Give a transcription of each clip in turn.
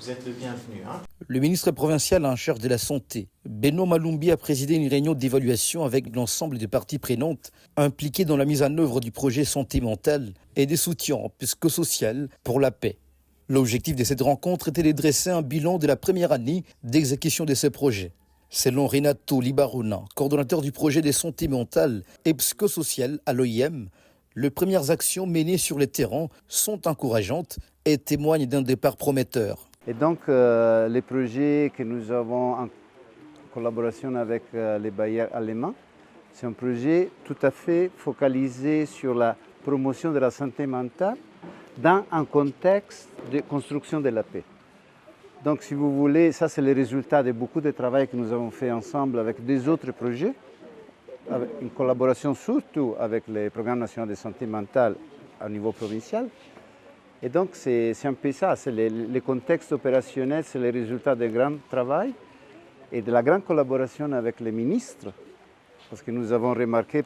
Vous êtes le bienvenu. Le ministre provincial en charge de la santé, Beno Malumbi, a présidé une réunion d'évaluation avec l'ensemble des parties prenantes impliquées dans la mise en œuvre du projet santé mentale et des soutiens psychosociaux pour la paix. L'objectif de cette rencontre était de dresser un bilan de la première année d'exécution de ce projet. Selon Renato Libarona, coordonnateur du projet de santé mentale et psychosociale à l'OIM, les premières actions menées sur le terrain sont encourageantes et témoignent d'un départ prometteur. Et donc, les projets que nous avons en collaboration avec les bailleurs allemands, c'est un projet tout à fait focalisé sur la promotion de la santé mentale dans un contexte de construction de la paix. Donc, si vous voulez, ça c'est le résultat de beaucoup de travail que nous avons fait ensemble avec des autres projets, avec une collaboration surtout avec le Programme national de santé mentale au niveau provincial. Et donc, c'est un peu ça, c'est le contexte opérationnel, c'est le résultat d'un grand travail et de la grande collaboration avec les ministres, parce que nous avons remarqué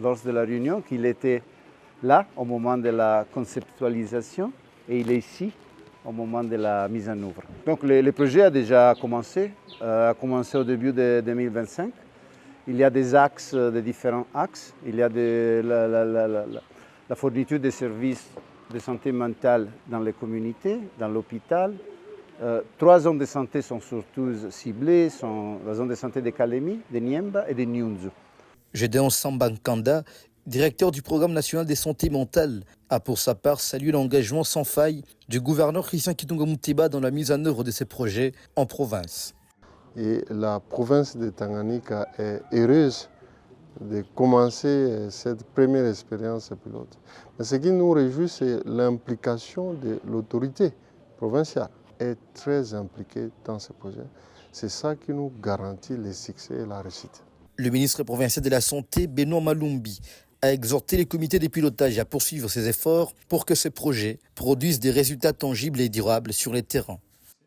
lors de la réunion qu'il était là au moment de la conceptualisation et il est ici au moment de la mise en œuvre. Donc, le projet a déjà commencé, au début de 2025. Il y a des axes, des différents axes. Il y a la fourniture des services de santé mentale dans les communautés, dans l'hôpital. 3 zones de santé sont surtout ciblées, sont la zone de santé de Kalemi, de Niemba et de Nyunzu. Gédéon Sambankanda, directeur du programme national de santé mentale, a pour sa part salué l'engagement sans faille du gouverneur Christian Kitunga Muteba dans la mise en œuvre de ces projets en province. Et la province de Tanganyika est heureuse de commencer cette première expérience pilote. Mais ce qui nous réjouit, c'est l'implication de l'autorité provinciale. Elle est très impliquée dans ce projet. C'est ça qui nous garantit le succès et la réussite. Le ministre provincial de la Santé, Beno Malumbi, a exhorté les comités de pilotage à poursuivre ses efforts pour que ces projets produisent des résultats tangibles et durables sur les terrains.